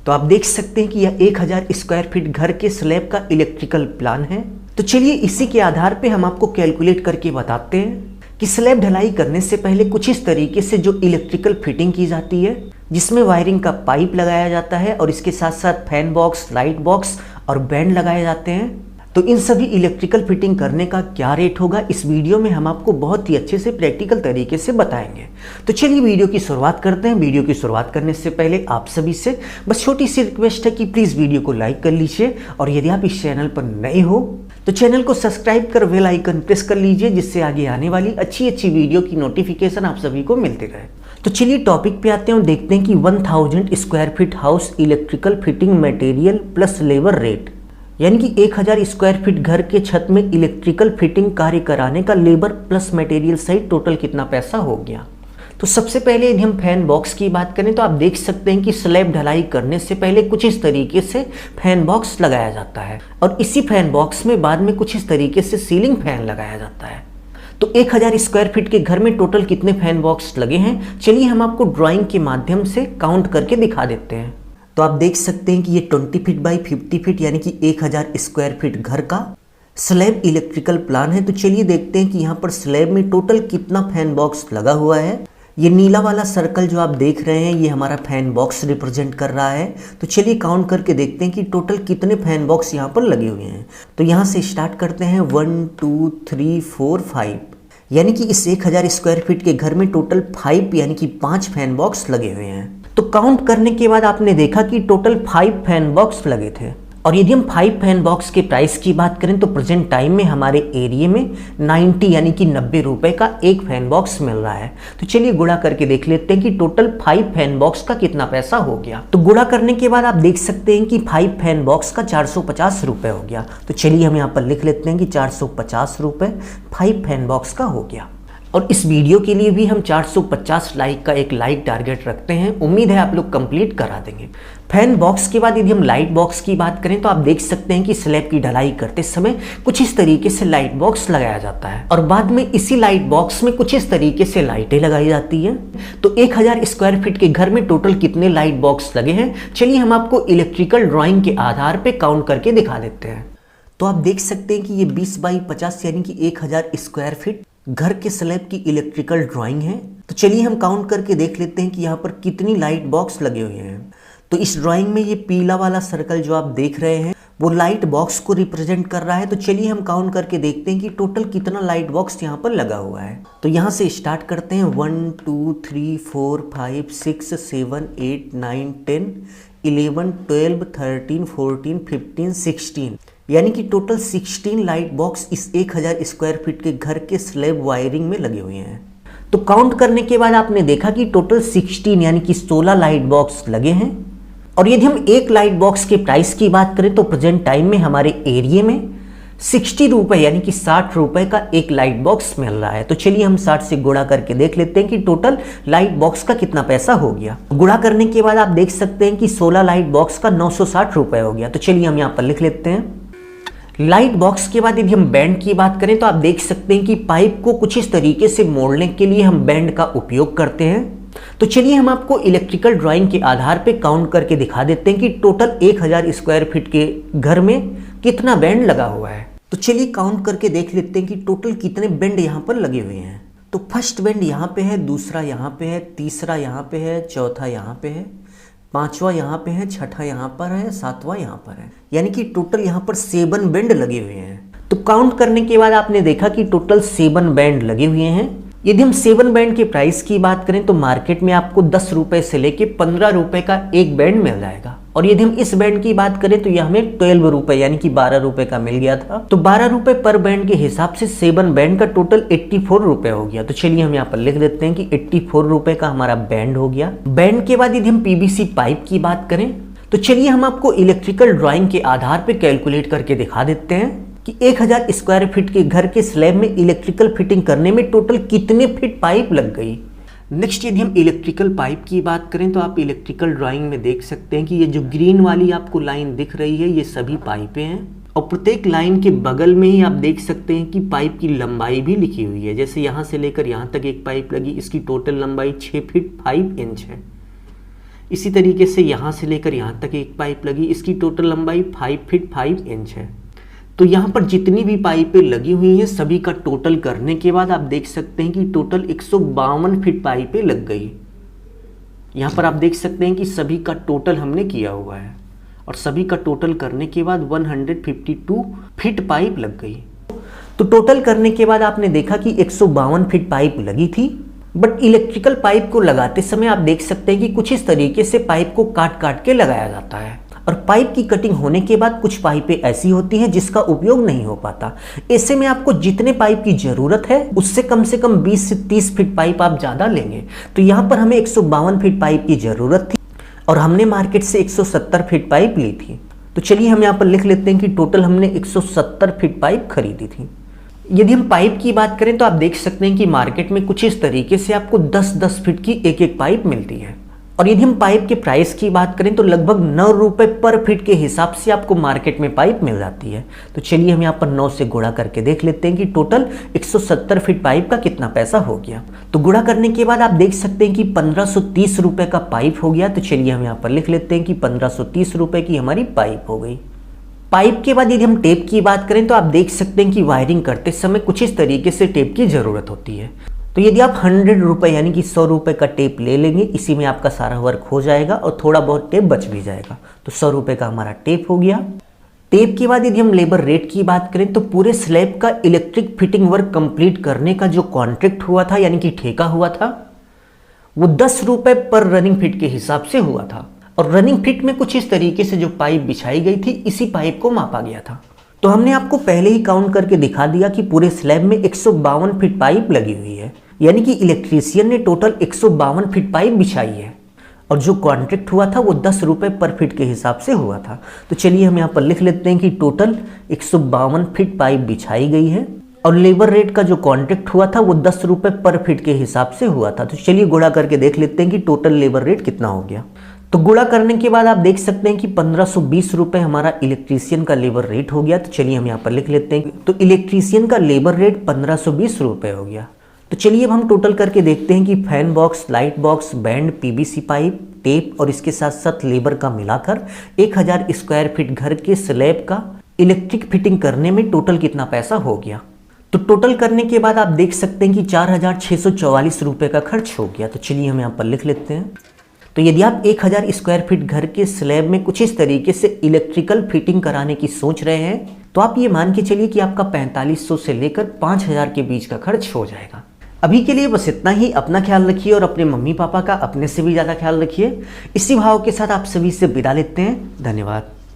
तो आप देख सकते हैं कि यह 1000 स्क्वायर फीट घर के स्लैब का इलेक्ट्रिकल प्लान है। तो चलिए इसी के आधार पे हम आपको कैलकुलेट करके बताते हैं कि स्लैब ढलाई करने से पहले कुछ इस तरीके से जो इलेक्ट्रिकल फिटिंग की जाती है, जिसमें वायरिंग का पाइप लगाया जाता है और इसके साथ साथ फैन बॉक्स, लाइट बॉक्स और बैंड लगाए जाते हैं। तो इन सभी इलेक्ट्रिकल फिटिंग करने का क्या रेट होगा, इस वीडियो में हम आपको बहुत ही अच्छे से प्रैक्टिकल तरीके से बताएंगे। तो चलिए वीडियो की शुरुआत करते हैं। वीडियो की शुरुआत करने से पहले आप सभी से बस छोटी सी रिक्वेस्ट है कि प्लीज़ वीडियो को लाइक कर लीजिए और यदि आप इस चैनल पर नए हो तो चैनल को सब्सक्राइब कर बेल आइकन प्रेस कर लीजिए, जिससे आगे आने वाली अच्छी अच्छी वीडियो की नोटिफिकेशन आप सभी को मिलती रहे। तो चलिए टॉपिक पे आते हैं और देखते हैं कि 1000 square feet house electrical fitting material plus labour rate, यानी कि 1000 स्क्वायर फीट घर के छत में इलेक्ट्रिकल फिटिंग कार्य कराने का लेबर प्लस मटेरियल सहित टोटल कितना पैसा हो गया। तो सबसे पहले यदि हम फैन बॉक्स की बात करें तो आप देख सकते हैं कि स्लैब ढलाई करने से पहले कुछ इस तरीके से फैन बॉक्स लगाया जाता है और इसी फैन बॉक्स में बाद में कुछ इस तरीके से सीलिंग फैन लगाया जाता है। तो 1000 स्क्वायर फीट के घर में टोटल कितने फैन बॉक्स लगे हैं, चलिए हम आपको ड्राइंग के माध्यम से काउंट करके दिखा देते हैं। तो आप देख सकते हैं कि ये 20 फीट बाई 50 फीट यानी कि 1000 स्क्वायर फीट घर का स्लैब इलेक्ट्रिकल प्लान है। तो चलिए देखते हैं कि यहाँ पर स्लैब में टोटल कितना फैन बॉक्स लगा हुआ है। ये नीला वाला सर्कल जो आप देख रहे हैं ये हमारा फैन बॉक्स रिप्रेजेंट कर रहा है। तो चलिए काउंट करके देखते हैं कि टोटल कितने फैन बॉक्स यहाँ पर लगे हुए हैं। तो यहाँ से स्टार्ट करते हैं 1 2 3 4 5, यानी कि इस 1000 स्क्वायर फीट के घर में टोटल 5 यानी कि 5 फैन बॉक्स लगे हुए हैं। तो काउंट करने के बाद आपने देखा कि टोटल 5 फैन बॉक्स लगे थे। और यदि हम 5 फैन बॉक्स के प्राइस की बात करें तो प्रेजेंट टाइम में हमारे एरिया में 90 यानी कि 90 रुपए का एक फैन बॉक्स मिल रहा है। तो चलिए गुणा करके देख लेते हैं कि टोटल 5 फैन बॉक्स का कितना पैसा हो गया। तो गुणा करने के बाद आप देख सकते हैं कि 5 फैन बॉक्स का 450 रुपए हो गया। तो चलिए हम यहाँ पर लिख लेते हैं कि 450 रुपए 5 फैन बॉक्स का हो गया। और इस वीडियो के लिए भी हम 450 लाइक का एक लाइक टारगेट रखते हैं। उम्मीद है आप लोग कंप्लीट करा देंगे। फैन बॉक्स के बाद यदि हम लाइट बॉक्स की बात करें तो आप देख सकते हैं कि स्लैब की ढलाई करते समय कुछ इस तरीके से लाइट बॉक्स लगाया जाता है और बाद में इसी लाइट बॉक्स में कुछ इस तरीके से लाइटें लगाई जाती हैं। तो 1000 स्क्वायर फीट के घर में टोटल कितने लाइट बॉक्स लगे हैं, चलिए हम आपको इलेक्ट्रिकल ड्राइंग के आधार पर काउंट करके दिखा देते हैं। तो आप देख सकते हैं कि ये 20 बाई 50 यानी कि 1000 स्क्वायर फीट घर के स्लैब की इलेक्ट्रिकल ड्राइंग है। तो चलिए हम काउंट करके देख लेते हैं कि यहाँ पर कितनी लाइट बॉक्स लगे हुए हैं। तो इस ड्राइंग में ये पीला वाला सर्कल जो आप देख रहे हैं वो लाइट बॉक्स को रिप्रेजेंट कर रहा है। तो चलिए हम काउंट करके देखते हैं कि टोटल कितना लाइट बॉक्स यहाँ पर लगा हुआ है। तो यहाँ से स्टार्ट करते हैं 1 2 3 4 5 6 7 8 9 10 11 12 13 14 15 16, यानी कि टोटल 16 लाइट बॉक्स इस 1000 स्क्वायर फीट के घर के स्लैब वायरिंग में लगे हुए हैं। तो काउंट करने के बाद आपने देखा कि टोटल 16 यानी कि 16 लाइट बॉक्स लगे हैं। और यदि हम एक लाइट बॉक्स के प्राइस की बात करें तो प्रेजेंट टाइम में हमारे एरिया में 60 रुपए यानी कि 60 रुपए का एक लाइट बॉक्स मिल रहा है। तो चलिए हम 60 से गुणा करके देख लेते हैं कि टोटल लाइट बॉक्स का कितना पैसा हो गया। गुणा करने के बाद आप देख सकते हैं कि 16 लाइट बॉक्स का 960 रुपए हो गया। तो चलिए हम यहाँ पर लिख लेते हैं। लाइट बॉक्स के बाद यदि हम बैंड की बात करें तो आप देख सकते हैं कि पाइप को कुछ इस तरीके से मोड़ने के लिए हम बैंड का उपयोग करते हैं। तो चलिए हम आपको इलेक्ट्रिकल ड्राइंग के आधार पे काउंट करके दिखा देते हैं कि टोटल 1000 स्क्वायर फीट के घर में कितना बैंड लगा हुआ है। तो चलिए काउंट करके देख लेते हैं कि टोटल कितने बैंड यहाँ पर लगे हुए हैं। तो फर्स्ट बैंड यहाँ पे है, दूसरा यहाँ पे है, तीसरा यहाँ पे है, चौथा यहाँ पे है, पांचवा यहाँ पे है, छठा यहाँ पर है, सातवां यहाँ पर है, यानी कि टोटल यहाँ पर 7 बैंड लगे हुए हैं। तो काउंट करने के बाद आपने देखा कि टोटल 7 बैंड लगे हुए हैं। यदि हम 7 बैंड के प्राइस की बात करें तो मार्केट में आपको 10 रुपए से लेके 15 रुपए का एक बैंड मिल जाएगा। और यदि हम इस बैंड की बात करें तो यह हमें 12 रुपए यानी कि 12 रुपए का मिल गया था। तो 12 रुपए पर बैंड के हिसाब से 7 बैंड का टोटल 84 रुपए हो गया। तो चलिए हम यहाँ पर लिख देते हैं कि 84 रुपए का हमारा बैंड हो गया। बैंड के बाद यदि हम पीवीसी पाइप की बात करें तो चलिए हम आपको इलेक्ट्रिकल ड्राइंग के आधार पर कैलकुलेट करके दिखा देते हैं कि 1000 स्क्वायर फीट के घर के स्लैब में इलेक्ट्रिकल फिटिंग करने में टोटल कितने फीट पाइप लग गई। नेक्स्ट यदि हम इलेक्ट्रिकल पाइप की बात करें तो आप इलेक्ट्रिकल ड्राइंग में देख सकते हैं कि ये जो ग्रीन वाली आपको लाइन दिख रही है ये सभी पाइपें हैं और प्रत्येक लाइन के बगल में ही आप देख सकते हैं कि पाइप की लंबाई भी लिखी हुई है। जैसे यहाँ से लेकर यहाँ तक एक पाइप लगी, इसकी टोटल लंबाई 6 फीट 5 इंच है। इसी तरीके से यहाँ से लेकर यहाँ तक एक पाइप लगी, इसकी टोटल लंबाई 5 फीट 5 इंच है। तो यहाँ पर जितनी भी पाइपें लगी हुई हैं सभी का टोटल करने के बाद आप देख सकते हैं कि टोटल 152 फीट पाइपें लग गई। यहाँ पर आप देख सकते हैं कि सभी का टोटल हमने किया हुआ है और सभी का टोटल करने के बाद 152 फीट पाइप लग गई। तो टोटल करने के बाद आपने देखा कि 152 फीट पाइप लगी थी, बट इलेक्ट्रिकल पाइप को लगाते समय आप देख सकते हैं कि कुछ इस तरीके से पाइप को काट काट के लगाया जाता है और पाइप की कटिंग होने के बाद कुछ पाइपें ऐसी होती हैं जिसका उपयोग नहीं हो पाता। ऐसे में आपको जितने पाइप की जरूरत है उससे कम 20 से 30 फीट पाइप आप ज़्यादा लेंगे। तो यहाँ पर हमें 152 फीट पाइप की ज़रूरत थी और हमने मार्केट से 170 फीट पाइप ली थी। तो चलिए हम यहाँ पर लिख लेते हैं कि टोटल हमने 170 फीट पाइप खरीदी थी। यदि हम पाइप की बात करें तो आप देख सकते हैं कि मार्केट में कुछ इस तरीके से आपको 10-10 फीट की एक पाइप मिलती है। और यदि हम पाइप के प्राइस की बात करें तो लगभग 9 रुपए पर फीट के हिसाब से आपको मार्केट में पाइप मिल जाती है। तो चलिए हम यहाँ पर 9 से गुणा करके देख लेते हैं कि टोटल 170 फीट पाइप का कितना पैसा हो गया। तो गुणा करने के बाद आप देख सकते हैं कि 1530 रुपए का पाइप हो गया। तो चलिए हम यहाँ पर लिख लेते हैं कि 1530 रुपए की हमारी पाइप हो गई। पाइप के बाद यदि हम टेप की बात करें तो आप देख सकते हैं कि वायरिंग करते समय कुछ इस तरीके से टेप की ज़रूरत होती है। तो यदि आप 100 रुपये यानी कि 100 रुपये का टेप ले लेंगे, इसी में आपका सारा वर्क हो जाएगा और थोड़ा बहुत टेप बच भी जाएगा। तो 100 रुपये का हमारा टेप हो गया। टेप के बाद यदि हम लेबर रेट की बात करें तो पूरे स्लैब का इलेक्ट्रिक फिटिंग वर्क कंप्लीट करने का जो कॉन्ट्रैक्ट हुआ था यानी कि ठेका हुआ था वो 10 रुपये पर रनिंग फिट के हिसाब से हुआ था। और रनिंग फिट में कुछ इस तरीके से जो पाइप बिछाई गई थी इसी पाइप को मापा गया था। तो हमने आपको पहले ही काउंट करके दिखा दिया कि पूरे स्लैब में 152 फीट पाइप लगी हुई है, यानी कि इलेक्ट्रीशियन ने टोटल 152 फीट पाइप बिछाई है और जो कॉन्ट्रैक्ट हुआ था वो 10 रुपये पर फीट के हिसाब से हुआ था। तो चलिए हम यहाँ पर लिख लेते हैं कि टोटल 152 फीट पाइप बिछाई गई है और लेबर रेट का जो कॉन्ट्रैक्ट हुआ था वो 10 रुपये पर फीट के हिसाब से हुआ था। तो चलिए गुणा करके देख लेते हैं कि टोटल लेबर रेट कितना हो गया। तो गुणा करने के बाद आप देख सकते हैं कि 1520 रुपये हमारा इलेक्ट्रीशियन का लेबर रेट हो गया। तो चलिए हम यहाँ पर लिख लेते हैं तो इलेक्ट्रीशियन का लेबर रेट 1520 रुपये हो गया। तो चलिए अब हम टोटल करके देखते हैं कि fan box, light box, band, PVC pipe, tape और इसके साथ साथ लेबर का मिलाकर 1000 स्क्वायर फीट घर के स्लैब का इलेक्ट्रिक फिटिंग करने में टोटल कितना पैसा हो गया। तो टोटल करने के बाद आप देख सकते हैं कि 4644 रुपये का खर्च हो गया। तो चलिए हम यहाँ पर लिख लेते हैं। तो यदि आप 1000 स्क्वायर फीट घर के स्लैब में कुछ इस तरीके से इलेक्ट्रिकल फिटिंग कराने की सोच रहे हैं तो आप ये मान के चलिए कि आपका 4500 से लेकर 5000 के बीच का खर्च हो जाएगा। अभी के लिए बस इतना ही। अपना ख्याल रखिए और अपने मम्मी पापा का अपने से भी ज़्यादा ख्याल रखिए। इसी भाव के साथ आप सभी से विदा लेते हैं। धन्यवाद।